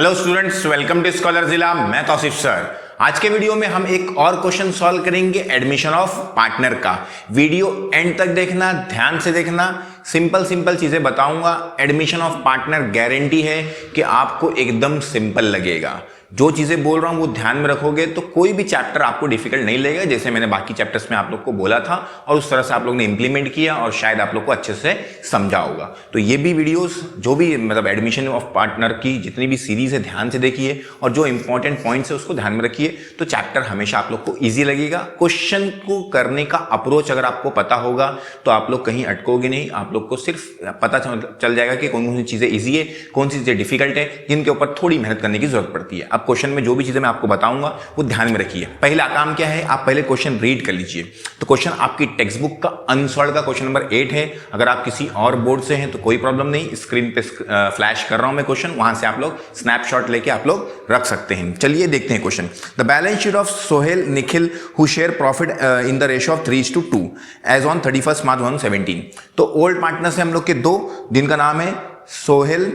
Hello students, welcome to Scholar Zila. मैं Tausif sir. आज के वीडियो में हम एक और क्वेश्चन सॉल्व करेंगे एडमिशन ऑफ पार्टनर का। वीडियो एंड तक देखना, ध्यान से देखना, सिंपल चीजें बताऊंगा। एडमिशन ऑफ पार्टनर गारंटी है कि आपको एकदम सिंपल लगेगा। जो चीजें बोल रहा हूं वो ध्यान में रखोगे तो कोई भी चैप्टर आपको डिफिकल्ट नहीं लगेगा, जैसे मैंने बाकी चैप्टर्स में आप लोग को बोला था और उस तरह से आप लोग ने इंप्लीमेंट किया और शायद आप लोग को अच्छे से समझा होगा। तो ये भी वीडियोस जो भी मतलब एडमिशन ऑफ पार्टनर की जितनी भी सीरीज है ध्यान से देखिए और जो इंपॉर्टेंट पॉइंट्स है उसको ध्यान में रखिए, तो चैप्टर हमेशा आप लोग को ईजी लगेगा। क्वेश्चन को करने का अप्रोच अगर आपको पता होगा तो आप लोग कहीं अटकोगे नहीं। आप लोग को सिर्फ पता चल जाएगा कि कौन कौन सी चीजें ईजी है, कौन सी चीजें डिफिकल्ट है, जिनके ऊपर थोड़ी मेहनत करने की जरूरत पड़ती है। अब क्वेश्चन में जो भी चीजें मैं आपको बताऊंगा वो ध्यान में रखिए। पहला काम क्या है, आप पहले क्वेश्चन रीड कर लीजिए। तो क्वेश्चन आपकी टेक्स्ट बुक का अनसॉल्व का क्वेश्चन नंबर 8 है। अगर आप किसी और बोर्ड से हैं तो कोई प्रॉब्लम नहीं, स्क्रीन पे फ्लैश कर रहा हूं मैं क्वेश्चन, वहां से आप लोग स्नैपशॉट लेके आप लोग रख सकते हैं। चलिए देखते हैं question. The balance sheet of Sohail Nikhil who share profit in the ratio of 3:2 as on 31 March 2017। तो ओल्ड पार्टनर से हम लोग के दो, जिनका नाम है Sohail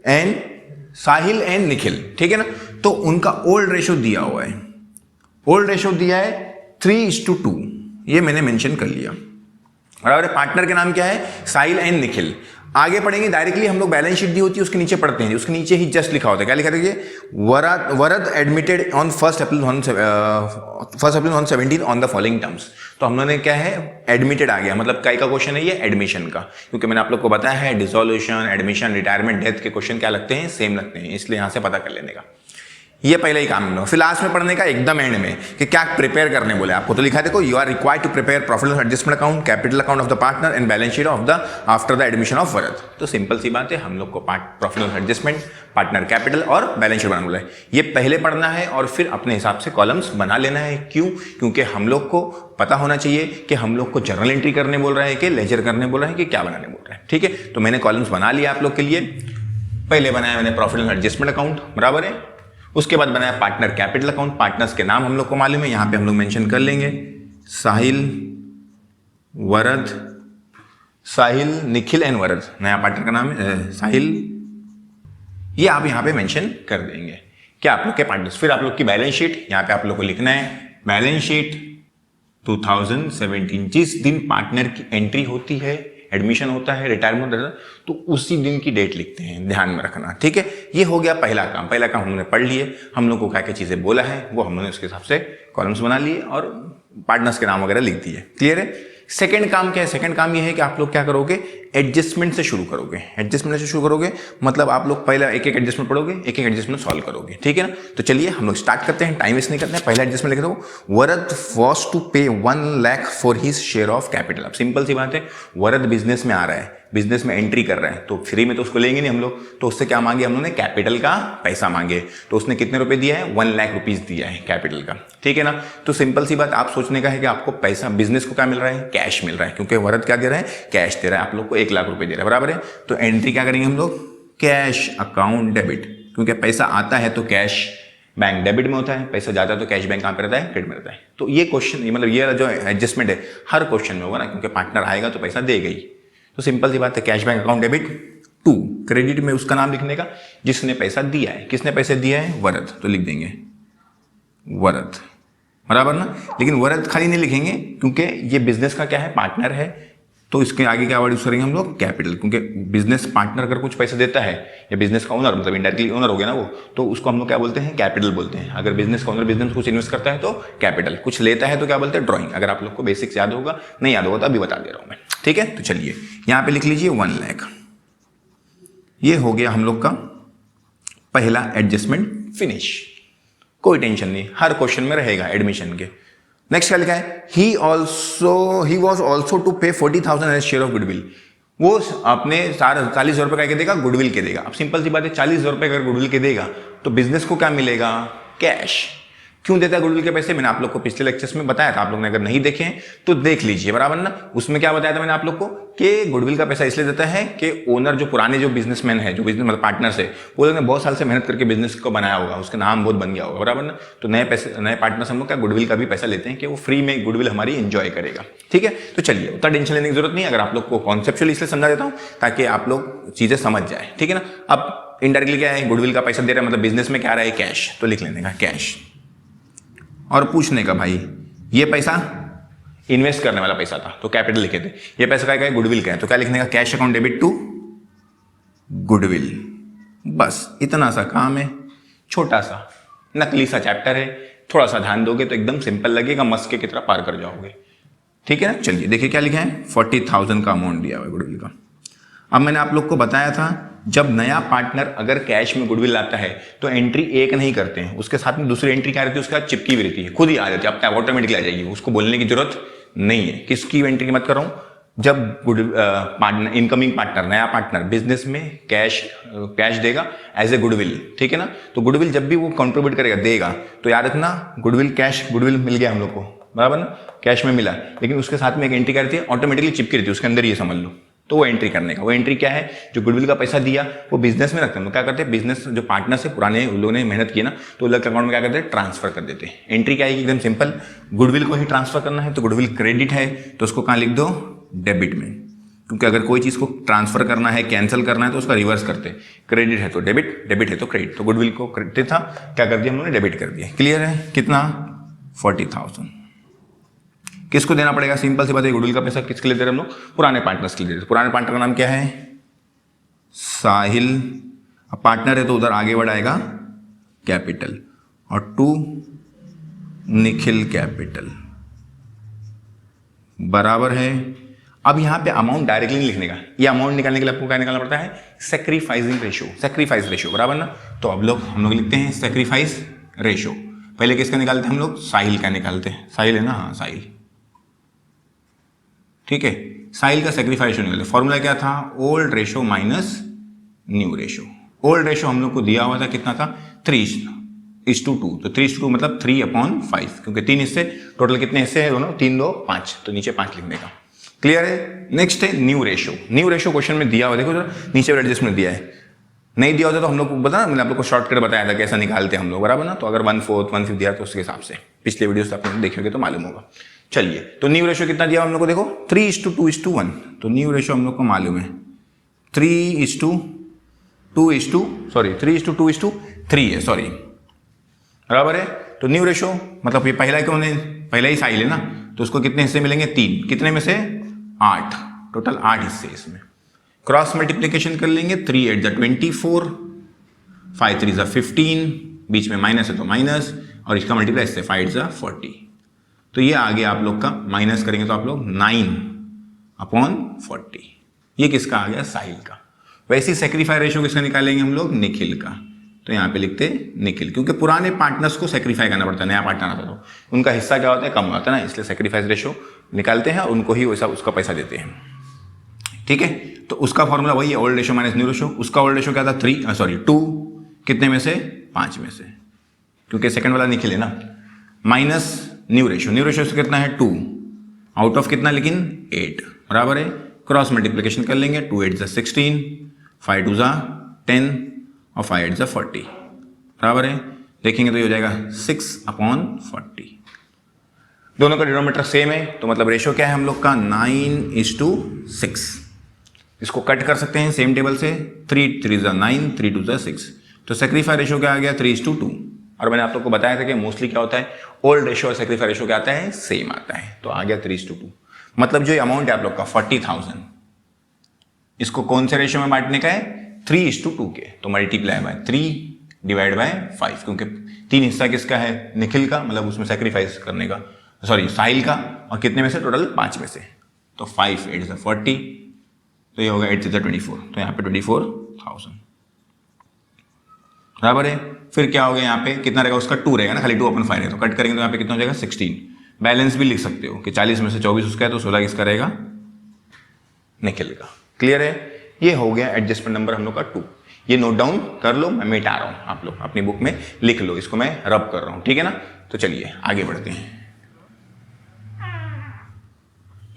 and Sahil and Nikhil, ठीक है ना। तो उनका ओल्ड रेशो दिया हुआ है, ओल्ड रेशो दिया है 3:2, ये मैंने मेंशन कर लिया। और पार्टनर के नाम क्या है, साहिल एंड निखिल। आगे पढ़ेंगे डायरेक्टली, हम लोग बैलेंस शीट दी होती है उसके नीचे पढ़ते हैं, उसके नीचे ही जस्ट लिखा होता है। क्या लिखा था, Varad admitted on 1 April 2017 on the following terms. तो हम लोगों ने क्या है, एडमिटेड आ गया, मतलब काय का क्वेश्चन है ये, एडमिशन का। क्योंकि मैंने आप लोग को बताया है डिसोल्यूशन, एडमिशन, रिटायरमेंट, डेथ के क्वेश्चन क्या लगते हैं, सेम लगते हैं, इसलिए यहां से पता कर लेने का। ये पहले ही काम लो। फिर लास्ट में पढ़ने का एकदम एंड में कि क्या प्रिपेयर करने बोले आपको। तो लिखा है देखो, you are required to prepare profit and adjustment account, capital account of the partner and balance sheet of the after the admission of Varad. तो सिंपल सी बात है, हम लोग को profit and adjustment, partner capital और बैलेंस शीट बनाना बोला है। ये पहले पढ़ना है और फिर अपने हिसाब से कॉलम्स बना लेना है। क्यों? क्योंकि हम लोग को पता होना चाहिए कि हम लोग को जर्नल एंट्री करने बोल रहा है कि लेजर करने बोल रहा है कि क्या बनाने बोल रहा है, ठीक है। तो मैंने कॉलम्स बना लिया आप लोग के लिए। पहले बनाया मैंने प्रॉफिट एंड एडजस्टमेंट अकाउंट, बराबर है। उसके बाद बनाया पार्टनर कैपिटल अकाउंट, पार्टनर्स के नाम हम लोग को मालूम है, यहां पे हम लोग मेंशन कर लेंगे, साहिल, वरद, साहिल, निखिल एंड वरद। नया पार्टनर का नाम है साहिल, ये आप यहां पे मेंशन कर देंगे क्या आप लोग के पार्टनर्स। फिर आप लोग की बैलेंस शीट, यहां पे आप लोग को लिखना है बैलेंस शीट 2017। जिस दिन पार्टनर की एंट्री होती है, एडमिशन होता है, रिटायरमेंट होता है, तो उसी दिन की डेट लिखते हैं, ध्यान में रखना, ठीक है। ये हो गया पहला काम। पहला काम हमने पढ़ लिए, हम लोग को क्या क्या चीजें बोला है वो हमने उसके हिसाब से कॉलम्स बना लिए और पार्टनर्स के नाम वगैरह लिख दिए। क्लियर है। सेकंड काम क्या है, सेकंड काम ये है कि आप लोग क्या करोगे, एडजस्टमेंट से शुरू करोगे। एडजस्टमेंट से शुरू करोगे मतलब आप लोग पहला एक एक एडजस्टमेंट पढ़ोगे, एक एक एडजस्टमेंट सॉल्व करोगे, ठीक है ना। तो चलिए हम लोग स्टार्ट करते हैं, टाइम वेस्ट नहीं करते हैं। पहला एडजस्टमेंट लिख दो, वरद वॉज टू पे 1 lakh for his share of capital. अब सिंपल सी बात है, वरद बिजनेस में आ रहा है, बिजनेस में एंट्री कर रहा है, तो फ्री में तो उसको लेंगे नहीं हम लोग, तो उससे क्या मांगे हम लोगों ने, कैपिटल का पैसा मांगे। तो उसने कितने रुपए दिया है, 1 लाख रुपीज दिया है कैपिटल का, ठीक है ना। तो सिंपल सी बात आप सोचने का है कि आपको पैसा, बिजनेस को क्या मिल रहा है, कैश मिल रहा है, क्योंकि वरद क्या दे रहा है, कैश दे रहा है, आप लोग को 1 लाख रुपए दे रहा है, बराबर है। तो एंट्री क्या करेंगे हम लोग, कैश अकाउंट डेबिट, क्योंकि पैसा आता है तो कैश बैंक डेबिट में होता है, पैसा जाता है तो कैश बैंक कहां पे रहता है, क्रेडिट में रहता है। तो ये क्वेश्चन मतलब ये जो एडजस्टमेंट है हर क्वेश्चन में होगा ना, क्योंकि पार्टनर आएगा तो पैसा देगा ही। तो सिंपल सी बात है, cash bank account debit to, credit में उसका नाम लिखने का जिसने पैसा दिया है। किसने पैसे दिया है, वरद, तो लिख देंगे वरद, बराबर ना। लेकिन वरद खाली नहीं लिखेंगे क्योंकि ये बिजनेस का क्या है, पार्टनर है, तो इसके आगे क्या वर्ड यूज करेंगे हम लोग, कैपिटल। क्योंकि बिजनेस पार्टनर अगर कुछ पैसा देता है या बिजनेस का ओनर, मतलब इनडायरेक्टली ओनर हो गया ना वो, तो उसको हम लोग क्या बोलते हैं, कैपिटल बोलते हैं। अगर बिजनेस का ओनर बिजनेस कुछ इन्वेस्ट करता है तो कैपिटल, कुछ लेता है तो क्या बोलते हैं, ड्रॉइंग। अगर आप लोग को बेसिक्स याद होगा, नहीं याद होगा तो अभी बता दे रहा हूं मैं, ठीक है। तो चलिए यहां पे लिख लीजिए 1 लाख। ये हो गया हम लोग का पहला एडजस्टमेंट फिनिश। कोई टेंशन नहीं, हर क्वेश्चन में रहेगा एडमिशन के। नेक्स्ट क्या लिखा है, ही वॉज ऑल्सो टू पे 40,000 एज शेयर ऑफ गुडविल। वो अपने 40,000 रुपए का देगा, गुडविल के देगा। अब सिंपल सी बात है, 40,000 रुपए अगर गुडविल के देगा तो बिजनेस को क्या मिलेगा, कैश। क्यों देता है गुडविल के पैसे, मैंने आप लोग को पिछले लेक्चर्स में बताया था, आप लोग ने अगर नहीं देखे तो देख लीजिए, बराबर ना। उसमें क्या बताया था मैंने आप लोग को कि गुडविल का पैसा इसलिए देता है कि ओनर जो पुराने जो बिजनेसमैन है, जो बिजनेस मतलब पार्टनर्स है, वो लोग ने बहुत साल से मेहनत करके बिजनेस को बनाया होगा, उसका नाम बहुत बन गया होगा, बराबर ना। तो नए पार्टनर्स हम लोग क्या गुडविल का भी पैसा लेते हैं कि वो फ्री में गुडविल हमारी एंजॉय करेगा, ठीक है। तो चलिए उतना टेंशन लेने की जरूरत नहीं, अगर आप लोग को कॉन्सेप्चुअली इसलिए समझा देता हूं ताकि आप लोग चीजें समझ जाए, ठीक है ना। अब इनडायरेक्टली क्या है, गुडविल का पैसा दे रहा है, मतलब बिजनेस में क्या आ रहा है, कैश, तो लिख लेने का कैश। और पूछने का भाई ये पैसा इन्वेस्ट करने वाला पैसा था तो कैपिटल लिखे थे, ये पैसा क्या है, गुडविल का है, तो क्या लिखने का, cash account debit to goodwill. बस इतना सा काम है, छोटा सा नकली सा चैप्टर है, थोड़ा सा ध्यान दोगे तो एकदम सिंपल लगेगा, मस्के की तरह पार कर जाओगे। ठीक है ना, चलिए देखिए क्या लिखा है, 40,000 का अमाउंट दिया हुआ है गुडविल का। अब मैंने आप लोग को बताया था जब नया पार्टनर अगर कैश में गुडविल लाता है तो एंट्री एक नहीं करते हैं, उसके साथ में दूसरी एंट्री क्या रहती है, उसके साथ चिपकी हुई रहती है, खुद ही आ जाती है, अब ऑटोमेटिकली आ जाएगी, उसको बोलने की जरूरत नहीं है। किसकी एंट्री की बात कर रहा हूं, जब पार्टनर, इनकमिंग पार्टनर, नया पार्टनर बिजनेस में कैश देगा एज ए गुडविल, ठीक है ना, तो गुडविल जब भी वो कंट्रीब्यूट करेगा, देगा, तो याद रखना गुडविल कैश, गुडविल मिल गया हम लोग को, बराबर ना, कैश में मिला, लेकिन उसके साथ में एक एंट्री करती है, ऑटोमेटिकली चिपकी रहती है उसके अंदर, ये समझ लो। तो वो एंट्री करने का, वो एंट्री क्या है, जो गुडविल का पैसा दिया वो बिजनेस में रखते हैं, क्या करते हैं, बिजनेस जो पार्टनर से पुराने उन लोगों ने मेहनत की ना, तो अलग अकाउंट में क्या करते हैं, ट्रांसफर कर देते हैं। एंट्री क्या है, एकदम सिंपल, गुडविल को ही ट्रांसफर करना है, तो गुडविल क्रेडिट है तो उसको कहाँ लिख दो, डेबिट में, क्योंकि अगर कोई चीज को ट्रांसफर करना है, कैंसिल करना है, तो उसका रिवर्स करते हैं, क्रेडिट है तो डेबिट, डेबिट है तो क्रेडिट, तो गुडविल को क्रेडिट था, क्या कर दिया हम लोगों ने, डेबिट कर दिया। क्लियर है, कितना, 40,000। किसको देना पड़ेगा, सिंपल सी बात है, गुडविल का पैसा किसके लिए दे रहे हम लोग, पुराने पार्टनर्स के लिए दे रहे। पुराने पार्टनर का नाम क्या है, साहिल, अब पार्टनर है तो उधर आगे बढ़ाएगा कैपिटल, और टू निखिल कैपिटल, बराबर है। अब यहां पे अमाउंट डायरेक्टली नहीं लिखने का, ये अमाउंट निकालने के लिए आपको क्या निकालना पड़ता है, सैक्रिफाइसिंग रेशियो, सैक्रिफाइस रेशियो, बराबर ना, तो अब हम लोग लिखते हैं सैक्रिफाइस रेशियो। पहले किसका निकालते हैं हम लोग, साहिल का निकालते हैं, साहिल है ना, हाँ साहिल, ठीक है, साहिल का सैक्रिफाइस रेशियो निकालते। फॉर्मूला क्या था, old ratio minus new ratio. Old ratio हम लोग को दिया हुआ था कितना था, 3:2, तो 3:2 मतलब 3/5, क्योंकि 3 हिस्से, टोटल कितने हिस्से हैं दोनों, 3, 2, 5, तो नीचे 5 लिखने का। क्लियर है। नेक्स्ट है new ratio. New ratio question में दिया हुआ, देखो जरा नीचे वाले एडजस्टमेंट दिया है, नहीं दिया होता तो हम लोग को बता, मैंने आप लोग को शॉर्टकट बताया था कैसा निकालते हैं हम लोग, बराबर ना, तो अगर 1/4 1/5 दिया तो उसके हिसाब से पिछले वीडियो से आप देखोगे तो मालूम होगा। चलिए, तो न्यू रेशियो कितना दिया हम लोग को, देखो 3:2:1, तो न्यू रेशियो हम लोग को मालूम है 3:2:3 है, सॉरी, बराबर है। तो न्यू रेशियो मतलब ये पहला ही साइल है ना, तो उसको कितने हिस्से मिलेंगे, 3, कितने में से 8, टोटल 8 हिस्से इसमें। क्रॉस मल्टीप्लीकेशन कर लेंगे, 3 8 24, 5 3 15, बीच में माइनस है तो माइनस, और इसका मल्टीप्लाई इससे 5 40, तो ये आ गया आप लोग का, माइनस करेंगे तो आप लोग 9/40, ये किसका आ गया, साहिल का। वैसे ही सेक्रीफाई रेशियो किसका निकालेंगे हम लोग, निखिल का, तो यहाँ पे लिखते निखिल, क्योंकि पुराने पार्टनर्स को सेक्रीफाई करना पड़ता है, नया पार्टनर आता तो उनका हिस्सा क्या होता है, कम होता है ना, इसलिए सेक्रीफाइस रेशियो निकालते हैं और उनको ही वैसा उसका पैसा देते हैं। ठीक है, तो उसका फॉर्मूला वही है, old ratio minus new ratio. उसका ओल्ड रेशियो क्या था, 2, कितने में से, 5 में से, क्योंकि सेकंड वाला निखिल है ना, माइनस न्यू रेशियो से कितना है, 2 आउट ऑफ कितना, लेकिन 8, बराबर है। क्रॉस मल्टीप्लीकेशन कर लेंगे, 2 8 16, 5 2 10 और 5 8 40, बराबर है। देखेंगे तो ये हो जाएगा 6/40। दोनों का डिनोमिनेटर सेम है, तो मतलब रेशियो क्या है हम लोग का, 9:6। इसको कट कर सकते हैं सेम टेबल से, 3 3 9, 3 2 6, तो सेक्रीफाई रेशियो क्या आ गया, 3:2। और मैंने आप लोग को बताया था कि मोस्टली क्या होता है, ओल्ड रेशियो और सेक्रीफाई रेशियो क्या आता है, सेम आता है, तो आ गया 3:2। मतलब जो अमाउंट है आप लोग का 40,000, इसको कौन से रेशियो में बांटने का है, 3:2 के, तो मल्टीप्लाई बाय 3/5, क्योंकि 3 हिस्सा किसका है, निखिल का, मतलब उसमें सेक्रीफाइस करने का, सॉरी साहिल का, और कितने में से, टोटल 5 में से, तो 5 8 40, तो ये होगा 8 3 24, तो यहाँ पे 24,000, बराबर है। फिर क्या हो गया, यहाँ पे कितना रहेगा, उसका 2 रहेगा ना, खाली 2/5 है, तो कट करेंगे तो यहाँ पे कितना हो जाएगा, 16। बैलेंस भी लिख सकते हो कि 40 में से 24 उसका है, तो 16 किसका रहेगा, निखिल का। क्लियर है, ये हो गया एडजस्टमेंट नंबर हम लोग का 2। ये नोट डाउन कर लो, मैं मिटा रहा हूं, आप लोग अपनी बुक में लिख लो, इसको मैं रब कर रहा हूं, ठीक है ना। तो चलिए आगे बढ़ते हैं।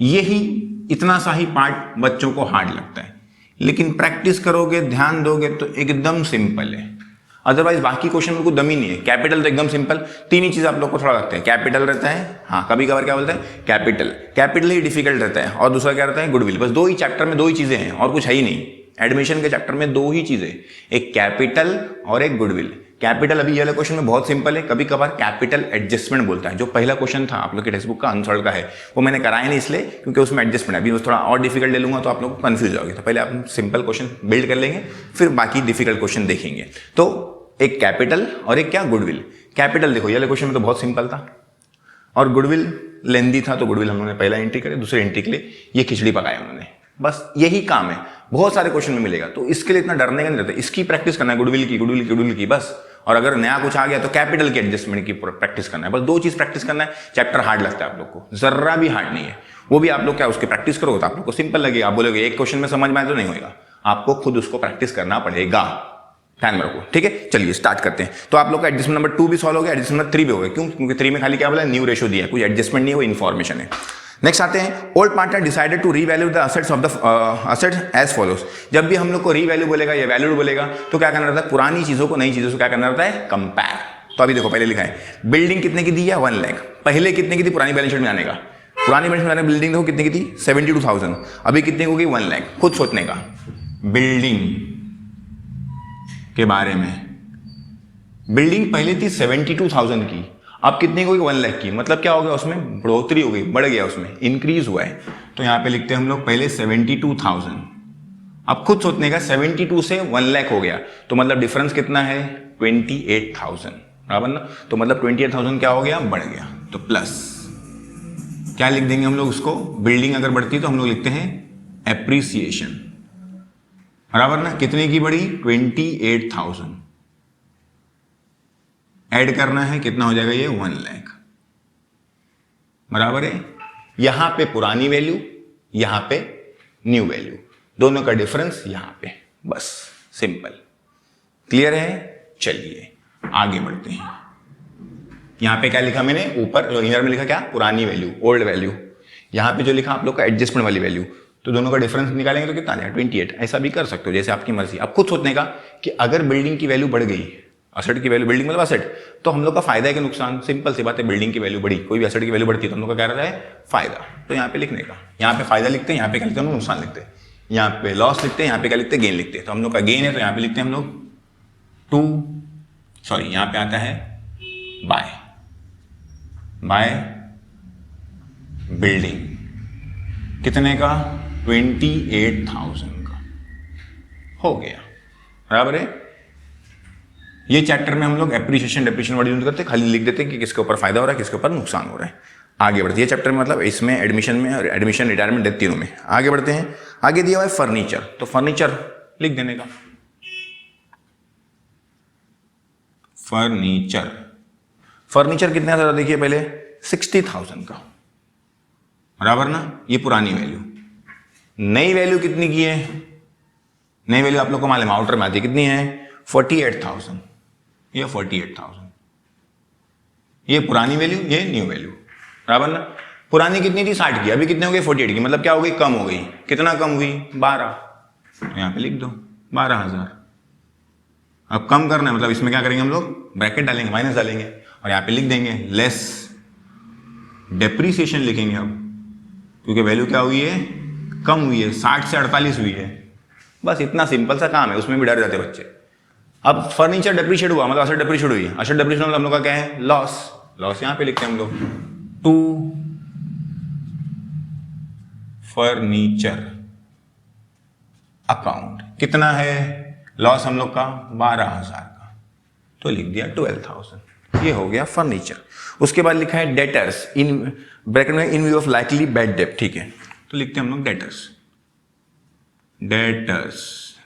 यही इतना सा ही पार्ट बच्चों को हार्ड लगता है, लेकिन प्रैक्टिस करोगे, ध्यान दोगे तो एकदम सिंपल है। अदरवाइज बाकी क्वेश्चन में कोई दम ही नहीं है। कैपिटल तो एकदम सिंपल, 3 ही चीज आप लोग को थोड़ा लगता है, कैपिटल रहता है, हाँ कभी कभार क्या बोलते हैं, कैपिटल ही डिफिकल्ट रहता है, और दूसरा क्या रहता है, गुडविल। बस 2 ही चैप्टर में 2 ही चीजें हैं और कुछ है ही नहीं। एडमिशन के चैप्टर में दो ही चीजें, एक कैपिटल और एक गुडविल। कैपिटल अभी ये वाले क्वेश्चन में बहुत सिंपल है, कभी कभार कैपिटल एडजस्टमेंट बोलता है। जो पहला क्वेश्चन था आप लोग के टेक्स्ट बुक का अनसॉल्व का है, वो मैंने कराया नहीं इसलिए क्योंकि उसमें एडजस्टमेंट है। अभी मैं थोड़ा और डिफिकल्ट ले लूंगा तो आप लोग कंफ्यूज जाओगे, तो पहले आप सिंपल क्वेश्चन बिल्ड कर लेंगे, फिर बाकी डिफिकल्ट क्वेश्चन देखेंगे। तो एक कैपिटल और एक क्या, गुडविल। कैपिटल देखो ये वाले क्वेश्चन में तो बहुत सिंपल था, और गुडविल लेंदी था, तो गुडविल हम लोगों ने पहला एंट्री करे, दूसरे एंट्री के लिए ये खिचड़ी पकाया उन्होंने। बस यही काम है, बहुत सारे क्वेश्चन में मिलेगा, तो इसके लिए इतना डरने का नहीं रहता। इसकी प्रैक्टिस करना है, गुडविल की बस। और अगर नया कुछ आ गया तो कैपिटल की एडजस्टमेंट की प्रैक्टिस करना है। बस दो चीज प्रैक्टिस करना है। चैप्टर हार्ड लगता है आप लोग को, जर्रा भी हार्ड नहीं है, वो भी आप लोग क्या उसकी प्रैक्टिस करोगे तो आप लोग को सिंपल लगेगा। आप बोलोगे एक क्वेश्चन में समझ में आए तो नहीं होगा, आपको खुद उसको प्रैक्टिस करना पड़ेगा। ध्यान में रखो, ठीक है। चलिए स्टार्ट करते हैं। तो आप लोग का एडजस्टमेंट नंबर 2 भी सॉल्व हो गया, एडजस्टमेंट नंबर 3 भी हो गया। क्यों? क्योंकि 3 में खाली क्या बोला, न्यू रेशो दिया है, कोई एडजस्टमेंट नहीं है, वो इन्फॉर्मेशन है। नेक्स्ट आते हैं, old partner decided to revalue the assets of the assets as follows. जब भी हम लोग को रीवैल्यू बोलेगा या वैल्यूड बोलेगा तो क्या करना रहता है, पुरानी चीजों को नई चीजों से क्या करना रहता है, कंपेयर। तो अभी देखो पहले लिखा है बिल्डिंग कितने की दी है, 1 लाख। पहले कितने की थी पुरानी बैलेंस शीट में आने का, पुरानी बैलेंस शीट में आने बिल्डिंग देखो कितने की थी, 72,000। अभी कितने हो गई, 1 लाख। खुद सोचने का बिल्डिंग के बारे में। बिल्डिंग पहले थी 72,000 की, अब कितने को, 1 लाख की। मतलब क्या हो गया, उसमें बढ़ोतरी हो गई, बढ़ गया, उसमें इंक्रीज हुआ है। तो यहां पे लिखते हैं हम लोग पहले 72,000, अब खुद सोचने का 72 से 1 लाख हो गया, तो मतलब डिफरेंस कितना है, 28,000, बराबर ना। तो मतलब 28,000 क्या हो गया, बढ़ गया। तो प्लस क्या लिख देंगे हम लोग उसको, बिल्डिंग अगर बढ़ती है तो हम लोग लिखते हैं एप्रिसिएशन, बराबर ना। कितने की बढ़ी, 28,000। ऐड करना है, कितना हो जाएगा ये, 1 लाख, बराबर है। यहां पे पुरानी वैल्यू, यहां पे न्यू वैल्यू, दोनों का डिफरेंस यहां पे, बस सिंपल। क्लियर है? चलिए आगे बढ़ते हैं। यहां पे क्या लिखा मैंने, ऊपर इनर में लिखा क्या, पुरानी वैल्यू, ओल्ड वैल्यू। यहां पे जो लिखा आप लोग का एडजस्टमेंट वाली वैल्यू, तो दोनों का डिफरेंस निकालेंगे तो कितना आ जाएगा, 28। ऐसा भी कर सकते हो, जैसे आपकी मर्जी। अब खुद सोचने का कि अगर बिल्डिंग की वैल्यू बढ़ गई, असेट की वैल्यू, बिल्डिंग मतलब असेट, तो हम लोग का फायदा है कि नुकसान, सिंपल सी बात है। बिल्डिंग की वैल्यू बढ़ी, कोई भी असेट की वैल्यू बढ़ती है तो हम लोग का क्या रहता है, फायदा। तो यहाँ पे लिखने का, यहाँ पे फायदा लिखते हैं, यहाँ पे क्या लिखते हैं, नुकसान लिखते हैं। यहाँ पे लॉस लिखते हैं, यहाँ पे क्या लिखते हैं, गेन लिखते हैं। तो हम लोग का गेन है तो यहाँ पे लिखते हैं हम लोग यहाँ पे आता है बाय बिल्डिंग, कितने का, 28,000 का हो गया, बराबर है। ये चैप्टर में हम लोग एप्रिसिएशन डेप्रिसिएशन वर्ड यूज करते हैं, खाली लिख देते हैं कि किसके ऊपर फायदा हो रहा है, किसके ऊपर नुकसान हो रहा है। आगे बढ़ते हैं चैप्टर में, मतलब इसमें एडमिशन में और एडमिशन रिटायरमेंट डेथ तीनों में। आगे बढ़ते हैं, आगे दिया हुआ है फर्नीचर, तो फर्नीचर लिख देने का। फर्नीचर कितने का था, देखिए पहले 60,000 का, बराबर ना। ये पुरानी वैल्यू। नई वैल्यू कितनी की है, नई वैल्यू आप लोग को मालूम आउटर में आती है, कितनी है, 48,000। ये 48,000, ये पुरानी वैल्यू, ये न्यू वैल्यू, बराबर ना। पुरानी कितनी थी, 60 की, अभी कितने हो गई, 48 की। मतलब क्या हो गई, कम हो गई। कितना कम हुई, 12। तो यहां पे लिख दो 12,000। अब कम करना है, मतलब इसमें क्या करेंगे हम लोग, ब्रैकेट डालेंगे, माइनस डालेंगे, और यहां पे लिख देंगे लेस डेप्रीसिएशन लिखेंगे अब, क्योंकि वैल्यू क्या हुई है, कम हुई है, 60 से 48 हुई है। बस इतना सिंपल सा काम है, उसमें भी डर जाते बच्चे। अब फर्नीचर डेप्रीशिएट हुआ, मतलब असेट डेप्रीशिएट हुई। असेट डेप्रीशिएट मतलब हम लोग का क्या है, लॉस। लॉस यहां पे लिखते हैं हम लोग, टू फर्नीचर अकाउंट। कितना है लॉस हम लोग का, 12,000 का, तो लिख दिया 12,000। ये हो गया फर्नीचर। उसके बाद लिखा है डेटर्स, इन ब्रैकेट में इन view of likely bad debt, ठीक है। तो लिखते हैं हम लोग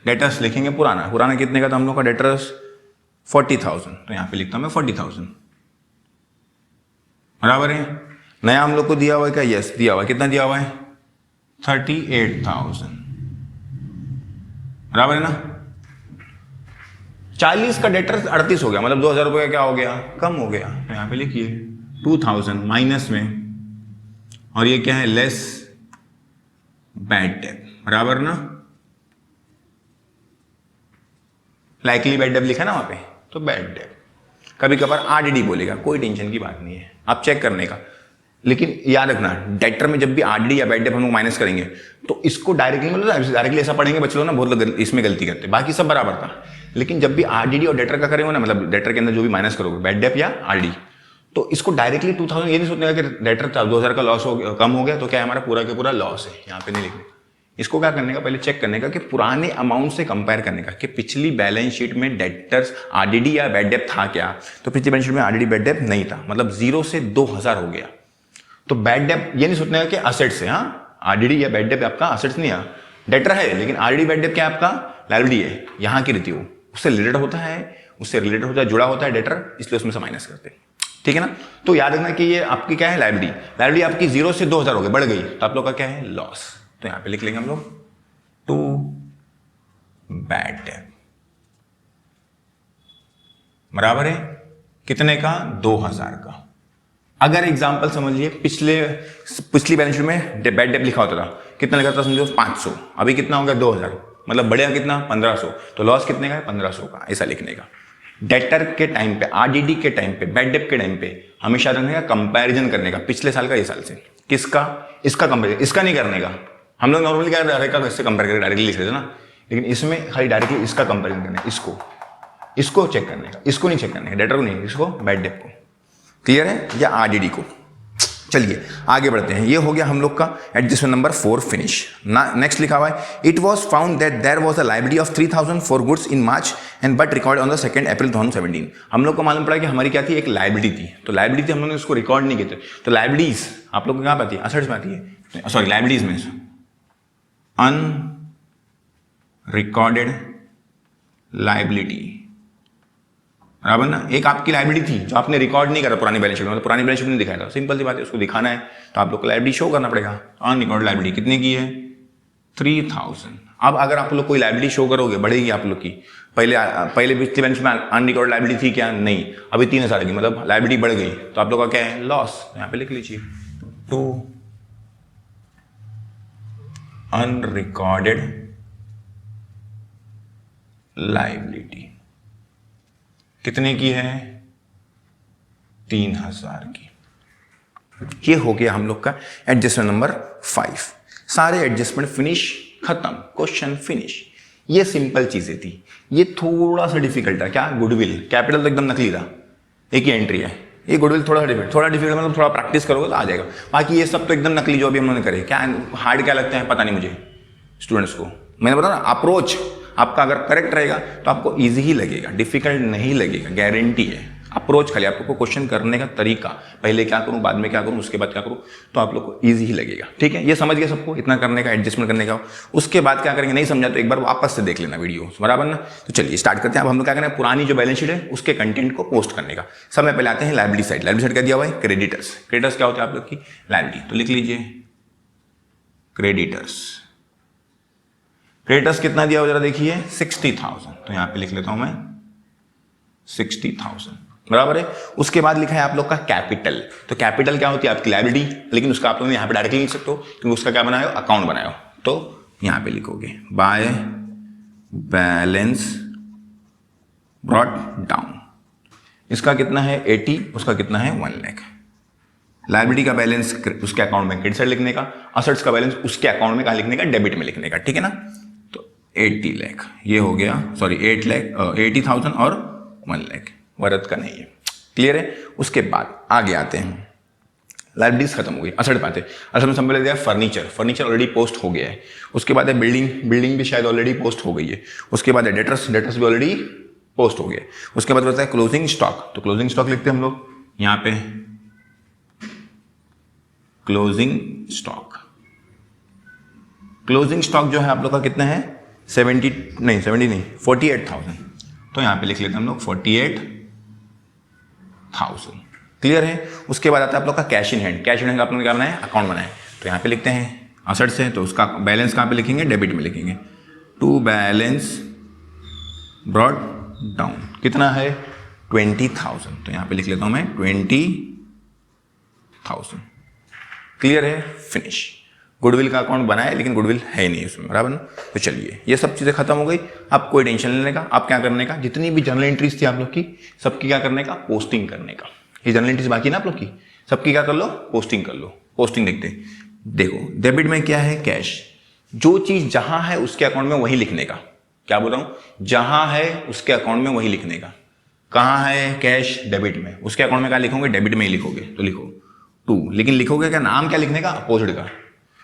डेटर्स लिखेंगे पुराना कितने का था हम लोग का, डेटर्स 40,000, तो यहां पे लिखता हूं मैं 40,000, बराबर है। नया हम लोग को दिया हुआ है क्या, यस दिया हुआ है। कितना दिया हुआ है, 38,000, बराबर है ना। 40 का डेटर्स 38 हो गया, मतलब 2,000 रुपये का क्या हो गया, कम हो गया। तो यहां पे लिखिए 2,000 माइनस में, और ये क्या है, लेस बैड डेट, बराबर ना। लाइकली बैड डेट लिखा ना वहां पे, तो बैड डेट। कभी कभार आरडीडी बोलेगा, कोई टेंशन की बात नहीं है, आप चेक करने का। लेकिन याद रखना, डेटर में जब भी आरडीडी या बैड डेट हम लोग माइनस करेंगे तो इसको डायरेक्टली ऐसा पढ़ेंगे बच्चे लोग ना, बहुत लोग इसमें गलती करते हैं, बाकी सब बराबर था। लेकिन जब भी आरडीडी और डेटर का करेंगे ना, मतलब डेटर के अंदर जो भी माइनस करोगे, बैड डेप या आरडी, तो इसको डायरेक्टली 2000 ये नहीं सोचने का कि डेटर 2000 का लॉस कम हो गया तो क्या है हमारा पूरा का पूरा लॉस है, यहाँ पे नहीं लिखने। इसको क्या करने का, पहले चेक करने का कि पुराने अमाउंट से कंपेयर करने का कि पिछली बैलेंस शीट में डेटर्स आरडीडी या बैड डेप था क्या। तो पिछली बैलेंस शीट में आरडीडी बैड डेप नहीं था, मतलब 0 से 2000 हो गया। तो बैड डेप ये नहीं सोचने का कि असेट्स है, हाँ आरडीडी या बैड डेप आपका असेट्स नहीं है, डेटर है, लेकिन आरडीडी बैड डेप क्या आपका लायबिलिटी है, यहाँ की रीति हो उससे रिलेटेड होता है, जुड़ा होता है डेटर, इसलिए उसमें से माइनस करते हैं, ठीक है ना। तो याद रखना कि ये आपकी क्या है लायबिलिटी आपकी 0 से 2000 हो गई, बढ़ गई, तो आप लोग का क्या है लॉस। तो यहां पे लिख लेंगे हम लोग टू बैड डेप बराबर है कितने का, 2000 का। अगर एग्जांपल समझिए पिछली बैलेंस शीट में बैड डेप लिखा होता था, कितना लिखा था समझो 500, अभी कितना हो गया 2000, मतलब बढ़िया कितना 1500, तो लॉस कितने का है 1500 का, ऐसा लिखने का। डेटर के टाइम पे, आरडीडी के टाइम पे, बैड डेप के टाइम पे हमेशा रखने का, कंपैरिजन करने का पिछले साल का ये साल से, किसका, इसका कंपैरिजन, इसका नहीं करने का। हम लोग नॉर्मली क्या डायरेक्ट का इससे कंपेयर करके डायरेक्टली लिख रहे थे ना, लेकिन इसमें खाली डायरेक्टली इसका कंपैरिजन करना है, इसको चेक करने का, इसको नहीं चेक करने का, डेटर को नहीं, इसको बैड डेप को। क्लियर है, या आरडीडी को। चलिए आगे बढ़ते हैं, ये हो गया हम लोग का एडजस्टमेंट नंबर 4 फिनिश। नेक्स्ट लिखा हुआ है, it was found that there was a liability of 3000 for goods in March and but record on the 2 April 2017। हम लोग को मालूम पड़ा कि हमारी क्या थी, एक लायबिलिटी थी, तो लायबिलिटी थी, हम लोगों ने उसको रिकॉर्ड नहीं किए थे। तो लायबिलिटीज आप लोग को कहाँ पाती है, असेट्स में आती है, सॉरी लायबिलिटीज में अनरिकॉर्डेड लायबिलिटी बराबर ना। एक आपकी लायबिलिटी थी जो आपने रिकॉर्ड नहीं करा पुरानी बैलेंस शीट में, मतलब पुरानी बैलेंस शीट में दिखाया था, सिंपल सी बात है, उसको दिखाना है तो आप लोग को लायबिलिटी शो करना पड़ेगा। अनरिकॉर्डेड लायबिलिटी कितने की है 3000। अब अगर आप लोग कोई लायबिलिटी शो करोगे बढ़ेगी आप लोग की, पहले पिछली बैलेंस में अनरिकॉर्डेड लायबिलिटी थी क्या, नहीं, अभी 3000 की, मतलब लायबिलिटी बढ़ गई, तो आप लोग का क्या है लॉस, यहाँ पे लिख लीजिए टू अनरिकॉर्डेड लायबिलिटी कितने की है 3000 की। ये हो गया हम लोग का एडजस्टमेंट नंबर 5। सारे एडजस्टमेंट फिनिश, खत्म, क्वेश्चन फिनिश। ये सिंपल चीजें थी, ये थोड़ा सा डिफिकल्ट है। क्या, गुडविल, कैपिटल तो एकदम नकली था, एक ही एंट्री है, ये गुडविल थोड़ा डिफिकल्ट मतलब थोड़ा प्रैक्टिस करोगे तो आ जाएगा। बाकी ये सब तो एकदम नकली जो अभी हम लोगों ने करे। क्या हार्ड क्या लगता है पता नहीं मुझे स्टूडेंट्स को, मैंने बताया ना, अप्रोच आपका अगर करेक्ट रहेगा तो आपको इजी ही लगेगा, डिफिकल्ट नहीं लगेगा, गारंटी है। अप्रोच खाली आपको क्वेश्चन करने का तरीका, पहले क्या करूं, बाद में क्या करूं, उसके बाद क्या करूं, तो आप लोग को इजी ही लगेगा। ठीक है, ये समझ गए सबको, इतना करने का, एडजस्टमेंट करने का। उसके बाद क्या करेंगे, नहीं समझा तो एक बार वापस से देख लेना वीडियो, बराबर ना। तो चलिए स्टार्ट करते हैं। अब हम लोग क्या करें, पुरानी जो बैलेंस शीट है उसके कंटेंट को पोस्ट करने का। सब में पहले आते हैं लायबिलिटी साइड। लायबिलिटी साइड क्या दिया हुआ है, क्रेडिटर्स। क्रेडिटर्स क्या होता है आप लोग की लायबिलिटी, तो लिख लीजिए क्रेडिटर्स। क्रेडिटर्स कितना दिया हुआ जरा देखिए 60,000, तो यहां पे लिख लेता हूं मैं 60,000, बराबर है। उसके बाद लिखा है आप लोग का कैपिटल। तो कैपिटल क्या होती है आपकी लायबिलिटी, लेकिन उसका आप लोग यहां पे डायरेक्टली लिख सकते हो क्योंकि उसका क्या बनाया हो, अकाउंट बनाया हो। तो यहां पे लिखोगे बाय बैलेंस ब्रॉट डाउन। इसका कितना है 80, उसका कितना है 1 लाख। लायबिलिटी का बैलेंस उसके अकाउंट में क्रेडिट साइड लिखने का, असेट्स का बैलेंस उसके अकाउंट में कहा लिखने का, डेबिट में लिखने का, ठीक है ना। तो 80 लाख ये हो गया, सॉरी 80,000 और 1 लाख, वरत का नहीं है। क्लियर है। उसके बाद आगे आते हैं, लायबिलिटीज खत्म हो गई, असेट पाते। असल में समझ लिया फर्नीचर, फर्नीचर ऑलरेडी पोस्ट हो गया है। उसके बाद है बिल्डिंग, बिल्डिंग भी शायद ऑलरेडी पोस्ट हो गई है। उसके बाद है डेटर्स, डेटर्स भी ऑलरेडी पोस्ट हो गया। उसके बाद बताया क्लोजिंग स्टॉक, तो क्लोजिंग स्टॉक लिखते हैं हम लोग यहाँ पे क्लोजिंग स्टॉक। क्लोजिंग स्टॉक जो है आप लोग का कितना है 70 नहीं 48,000, तो यहां पे लिख लेते हैं हम लोग 48,000। क्लियर है। उसके बाद आता है आप लोग का cash in hand. Cash in hand का आप लोगों ने क्या बनाया, अकाउंट बनाया, तो यहां पे लिखते हैं असेट्स है, तो उसका बैलेंस कहां पे लिखेंगे, डेबिट में लिखेंगे। टू बैलेंस ब्रॉट डाउन कितना है 20,000, तो यहां पे लिख लेता हूं मैं 20,000। क्लियर है, फिनिश। गुडविल का अकाउंट बनाया लेकिन गुडविल है नहीं उसमें, बराबर ना। तो चलिए ये सब चीजें खत्म हो गई। आप कोई टेंशन लेने का, आप क्या करने का, जितनी भी जर्नल एंट्रीज थी आप लोग की सबकी क्या करने का, पोस्टिंग करने का। ये जर्नल एंट्रीज बाकी ना आप लोग की, सबकी क्या कर लो, पोस्टिंग कर लो। पोस्टिंग देखते देखो, डेबिट में क्या है कैश, जो चीज जहां है उसके अकाउंट में वही लिखने का। क्या बोल रहा हूं? जहां है उसके अकाउंट में वही लिखने का। कहां है कैश? डेबिट में। उसके अकाउंट में क्या लिखोगे? डेबिट में ही लिखोगे। तो लिखो 2, लेकिन लिखोगे क्या? नाम क्या लिखने का? अपोजिट का।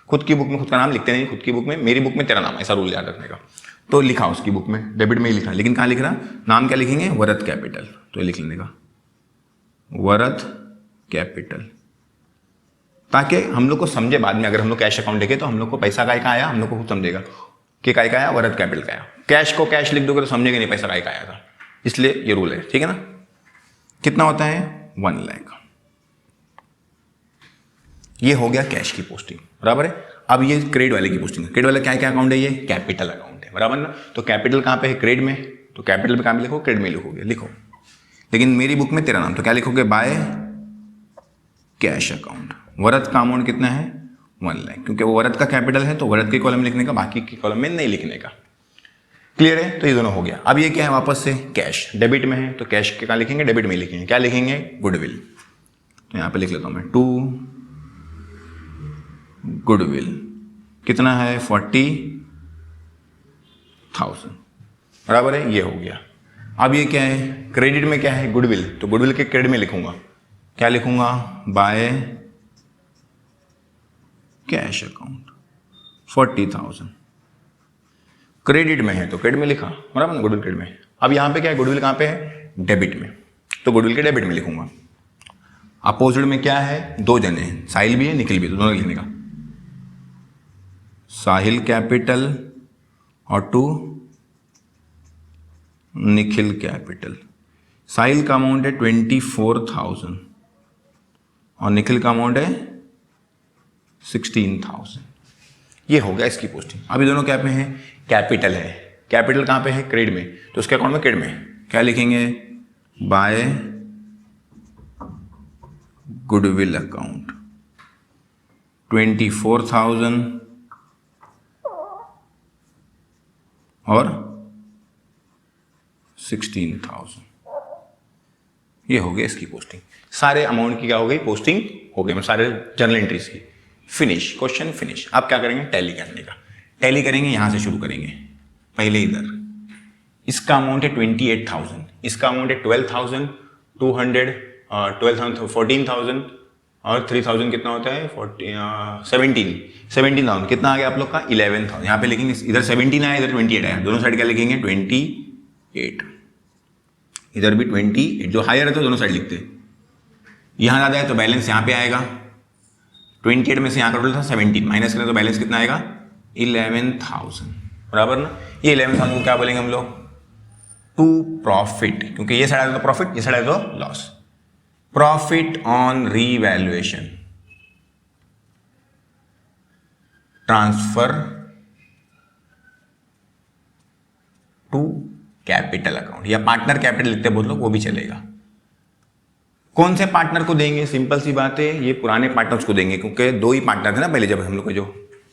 खुद की बुक में खुद का नाम लिखते नहीं, खुद की बुक में, मेरी बुक में तेरा नाम, ऐसा रूल याद रखने का। तो लिखा उसकी बुक में, डेबिट में ही लिखा, लेकिन कहां लिख रहा? नाम क्या लिखेंगे? वरद कैपिटल। तो लिख लेने का वरद कैपिटल, ताकि हम लोग को समझे बाद में। अगर हम लोग कैश अकाउंट देखे तो हम लोग को पैसा काय का आया, हम लोग को खुद समझेगा कि काय का आया, वरद कैपिटल का आया। कैश को कैश लिख दोगे तो समझेगा नहीं पैसा काय का आया था, इसलिए ये रूल है। ठीक है ना? कितना होता है? 1 लाख। ये हो गया कैश की पोस्टिंग, बराबर है। अब ये क्रेडिट वाले की पोस्टिंग है। क्रेडिट वाला क्या क्या अकाउंट है? ये कैपिटल अकाउंट है, बराबर ना। तो कैपिटल कहां पे है? क्रेडिट में। तो कैपिटल पे कहां पे लिखो? क्रेडिट में लिखोगे। लिखो, लेकिन मेरी बुक में तेरा नाम, तो क्या लिखोगे? By cash account. वरद का अमाउंट कितना है? 1 लाख, क्योंकि वो वरद का कैपिटल है तो वरद के कॉलम में लिखने का, बाकी के कॉलम में नहीं लिखने का। क्लियर है? तो ये दोनों हो गया। अब ये क्या है? वापस से कैश डेबिट में है, तो कैश के कहां लिखेंगे? डेबिट में ही लिखेंगे। क्या लिखेंगे? गुडविल। तो यहां पे लिख लेता हूं मैं 2 गुडविल। कितना है? 40,000, बराबर है। ये हो गया। अब ये क्या है? क्रेडिट में क्या है? गुडविल। तो गुडविल के क्रेडिट में लिखूंगा, क्या लिखूंगा? By cash account 40,000। क्रेडिट में है तो क्रेडिट में लिखा, बराबर ना, गुडविल क्रेडिट में। अब यहां पे क्या है? गुडविल कहां पे है? डेबिट में, तो गुडविल के डेबिट में लिखूंगा। अपोजिट में क्या है? 2 जने हैं, साहिल भी है, निखिल भी है, तो दोनों लिखने का। साहिल कैपिटल और 2 निखिल कैपिटल। साहिल का अमाउंट है 24,000 और निखिल का अमाउंट है 16,000। ये हो गया इसकी पोस्टिंग। अभी दोनों क्या पे हैं? कैपिटल है। कैपिटल कहां पे है? क्रेडिट में, तो उसके अकाउंट में क्रेडिट में क्या लिखेंगे? बाय गुडविल अकाउंट 24,000 और 16,000। ये हो गया इसकी पोस्टिंग। सारे अमाउंट की क्या हो गई? पोस्टिंग हो गई, मतलब सारे जर्नल एंट्रीज की। Finish, question finish. अब क्या करेंगे? टैली करने का। टैली करेंगे, यहां से शुरू करेंगे। पहले इधर इसका अमाउंट है 28,000, इसका अमाउंट है 12,200, 14,000 और 3,000 कितना होता है? 17,000 कितना आ गया आप लोग का? 11,000। यहाँ पे लिखेंगे, इधर 17 आया, इधर 28 आया, दोनों साइड क्या लिखेंगे? 28। इधर भी 28, जो हायर है तो दोनों साइड लिखते हैं। यहाँ ज़्यादा है तो बैलेंस यहाँ पे आएगा। 28 में से यहाँ का टोटल था 17, माइनस करें तो बैलेंस कितना आएगा? 11,000, बराबर ना। ये 11,000 को क्या बोलेंगे हम लोग? टू प्रॉफिट, क्योंकि ये साइड आया तो प्रॉफिट, ये साइड आया तो loss. Profit on revaluation, transfer to capital account, या पार्टनर कैपिटल लिखते बहुत लोग, वो भी चलेगा। कौन से पार्टनर को देंगे? सिंपल सी बात है, ये पुराने पार्टनर्स को देंगे, क्योंकि 2 ही पार्टनर थे ना पहले जब हम लोग का जो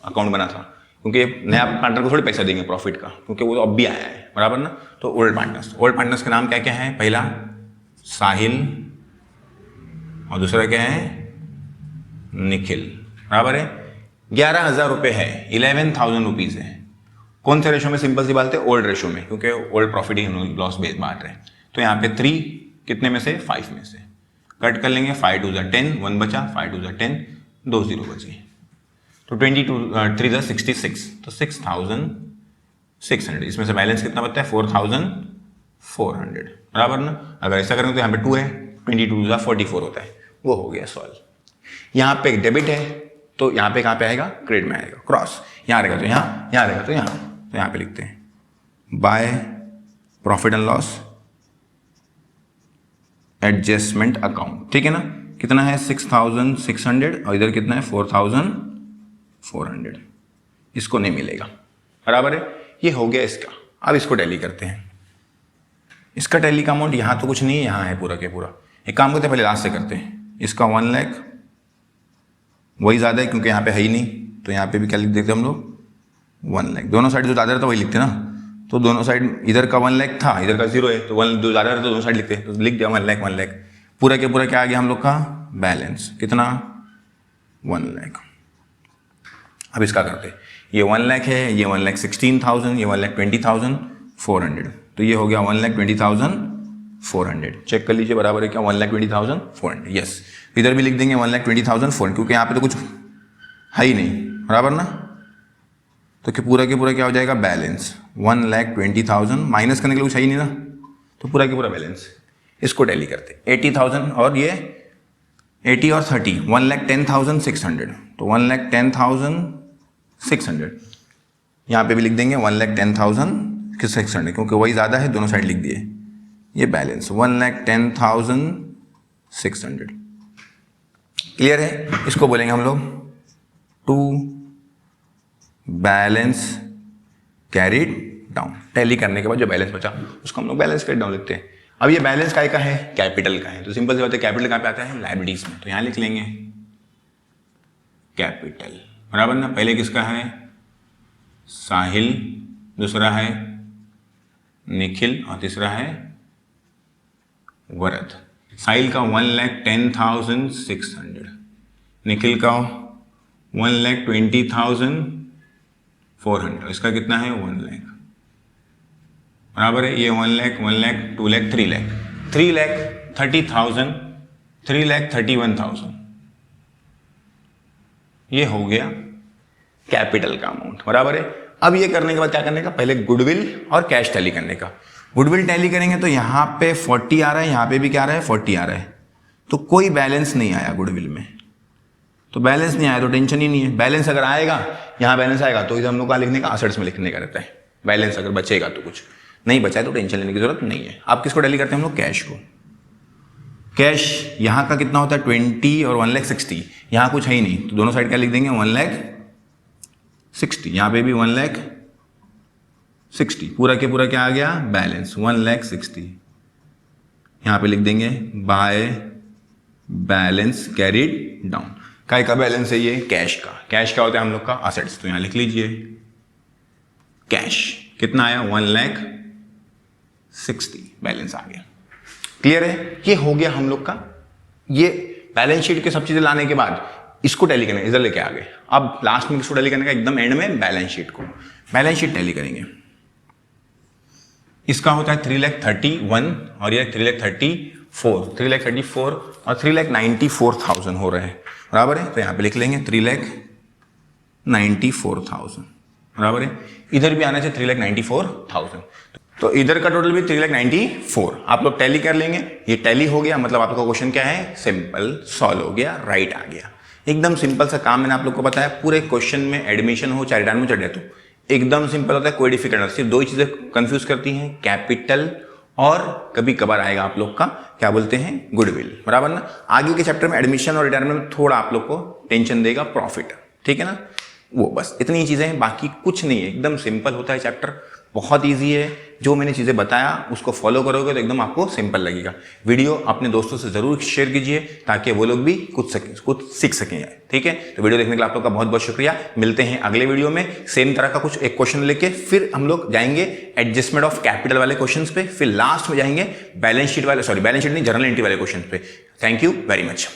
अकाउंट बना था। क्योंकि नया पार्टनर को थोड़ी पैसा देंगे प्रॉफिट का, क्योंकि वो तो अब भी आया है, बराबर ना। तो ओल्ड पार्टनर्स के नाम क्या क्या है? पहला साहिल और दूसरा क्या है? निखिल, बराबर है। 11,000 रुपये है, 11,000 रुपीज़ है। कौन से रेशो में? सिंपल सी बात है, ओल्ड रेशो में, क्योंकि ओल्ड प्रॉफिट ही हम लॉस बेस बांट रहे हैं। तो यहाँ पे 3 कितने में से? 5 में से कट कर लेंगे। 5 2 10, 1 बचा, 5 2 10, 2 0 बचे, तो 22 3 66, तो 6,600। इसमें से बैलेंस कितना बचता है? 4,400, बराबर ना। अगर ऐसा करेंगे तो यहाँ पे 2 है, 22 44 होता है। वो हो गया सॉल्व। यहाँ पे डेबिट है तो यहाँ पे कहाँ पे आएगा? क्रेडिट में आएगा। क्रॉस यहाँ रहेगा तो यहाँ, यहाँ रहेगा तो यहाँ, तो यहाँ पे लिखते हैं by profit and loss adjustment account. ठीक है ना। कितना है? 6,600 और इधर कितना है? 4,400। इसको नहीं मिलेगा, बराबर है। ये हो गया इसका। अब इसको टैली करते हैं। इसका टैली का अमाउंट यहाँ तो कुछ नहीं है, यहाँ है पूरा के पूरा। एक काम करते हैं, पहले लास्ट से करते हैं। इसका 1 लाख, वही ज़्यादा है क्योंकि यहाँ पे है ही नहीं, तो यहाँ पे भी क्या लिख देते हम लोग? 1 लाख। दोनों साइड जो ज़्यादा रहता वही लिखते ना, तो दोनों साइड, इधर का 1 लाख था, इधर का 0 है, तो 1 जो ज़्यादा रहता तो दोनों साइड लिखते, तो लिख दिया 1 लाख 1 लाख। पूरा के पूरा क्या आ गया हम लोग का? बैलेंस कितना? 1 लाख। अब इसका करते हैं, ये 1 लाख है, ये 1,16,000, ये 1,20,400, तो ये हो गया 1,20,400। चेक कर लीजिए बराबर है क्या 1,20,400। यस, इधर भी लिख देंगे 1,20,400 क्योंकि यहाँ पे तो कुछ है ही नहीं, बराबर ना। तो कि पूरा के पूरा क्या हो जाएगा बैलेंस 1,20,000, माइनस करने के लिए कुछ है ही नहीं ना, तो पूरा के पूरा बैलेंस। इसको टैली करते 80,000 और ये 80 और 30 1,10,600, तो 1,10,600 यहाँ पे भी लिख देंगे 1,10,600 क्योंकि वही ज़्यादा है, दोनों साइड लिख दिए। ये बैलेंस 1,10,600 क्लियर है। इसको बोलेंगे हम लोग to balance carried down. Tally करने के बाद जो बैलेंस बचा उसको हम लोग बैलेंस कैरिड डाउन लिखते हैं। अब ये बैलेंस काय का है, कैपिटल का है, तो सिंपल सी बात है कैपिटल कहाँ पे आता है, लायबिलिटीज में, तो यहाँ लिख लेंगे कैपिटल, बराबर ना। पहले किसका है, साहिल, दूसरा है निखिल और तीसरा है वरद। साहिल का 1,10,600, निखिल का 1,20,400, इसका कितना है 1 लाख, बराबर है। ये 1 लाख 1 लाख 2 लाख 3 लाख 3,30,000 3,31,000, ये हो गया कैपिटल का अमाउंट, बराबर है। अब ये करने के बाद क्या करने का, पहले गुडविल और कैश टैली करने का। गुडविल टैली करेंगे तो यहाँ पे 40 आ रहा है, यहाँ पे भी क्या आ रहा है 40 आ रहा है, तो कोई बैलेंस नहीं आया गुडविल में, तो बैलेंस नहीं आया तो टेंशन ही नहीं है। बैलेंस अगर आएगा, यहाँ बैलेंस आएगा तो इधर हम लोग का लिखने का असेट्स में लिखने का रहता है। बैलेंस अगर बचेगा तो कुछ नहीं बचा है तो टेंशन लेने की जरूरत नहीं है। आप किसको टैली करते हैं हम लोग, कैश को। कैश यहाँ का कितना होता है 20 और 1,60,000, यहाँ कुछ है ही नहीं तो दोनों साइड क्या लिख देंगे 1,60,000, यहाँ पे भी 1,60,000, पूरा के पूरा क्या आ गया बैलेंस 1,60,000, यहाँ पे लिख देंगे बाय बैलेंस कैरिड डाउन। काय का बैलेंस है ये, कैश का। कैश क्या होता है हम लोग का, असेट्स, तो यहाँ लिख लीजिए कैश कितना आया 1,60,000 बैलेंस आ गया। क्लियर है, ये हो गया हम लोग का। ये बैलेंस शीट के सब चीजें लाने के बाद इसको टैली करने इधर लेके आ गए। अब लास्ट में किसको टैली करने का, एकदम एंड में बैलेंस शीट को। बैलेंस शीट टैली करेंगे, इसका होता है 3,31,000 और ये 3,34,000 और 3,94,000 हो रहे हैं, बराबर है। तो यहाँ पे लिख लेंगे 3,94,000, बराबर है। इधर भी आना चाहिए 3,94,000, तो इधर का टोटल भी 3,94,000। आप लोग टैली कर लेंगे, ये टैली हो गया, मतलब आपका क्वेश्चन क्या है, सिंपल सॉल्व हो गया, राइट आ गया। एकदम सिंपल सा काम मैंने आप लोग को बताया। पूरे क्वेश्चन में एडमिशन हो चाहे रिटायरमेंट हो चाहे तो एकदम सिंपल होता है, कोई डिफिकल्ट नहीं। सिर्फ दो ही चीजें कंफ्यूज करती हैं, कैपिटल और कभी कभार आएगा आप लोग का क्या बोलते हैं गुडविल, बराबर ना। आगे के चैप्टर में एडमिशन और रिटायरमेंट में थोड़ा आप लोग को टेंशन देगा प्रॉफिट, ठीक है ना। वो बस इतनी ही चीजें हैं, बाकी कुछ नहीं है, एकदम सिंपल होता है चैप्टर, बहुत इजी है। जो मैंने चीजें बताया उसको फॉलो करोगे तो एकदम आपको सिंपल लगेगा। वीडियो अपने दोस्तों से जरूर शेयर कीजिए ताकि वो लोग भी कुछ सीख सकें, ठीक है। तो वीडियो देखने के लिए आप लोग का बहुत बहुत शुक्रिया। मिलते हैं अगले वीडियो में सेम तरह का कुछ एक क्वेश्चन लेके, फिर हम लोग जाएंगे एडजस्टमेंट ऑफ कैपिटल वाले क्वेश्चंस पे, फिर लास्ट में जाएंगे बैलेंस शीट वाले, सॉरी बैलेंस शीट नहीं, जर्नल एंट्री वाले क्वेश्चन पे। Thank you very much.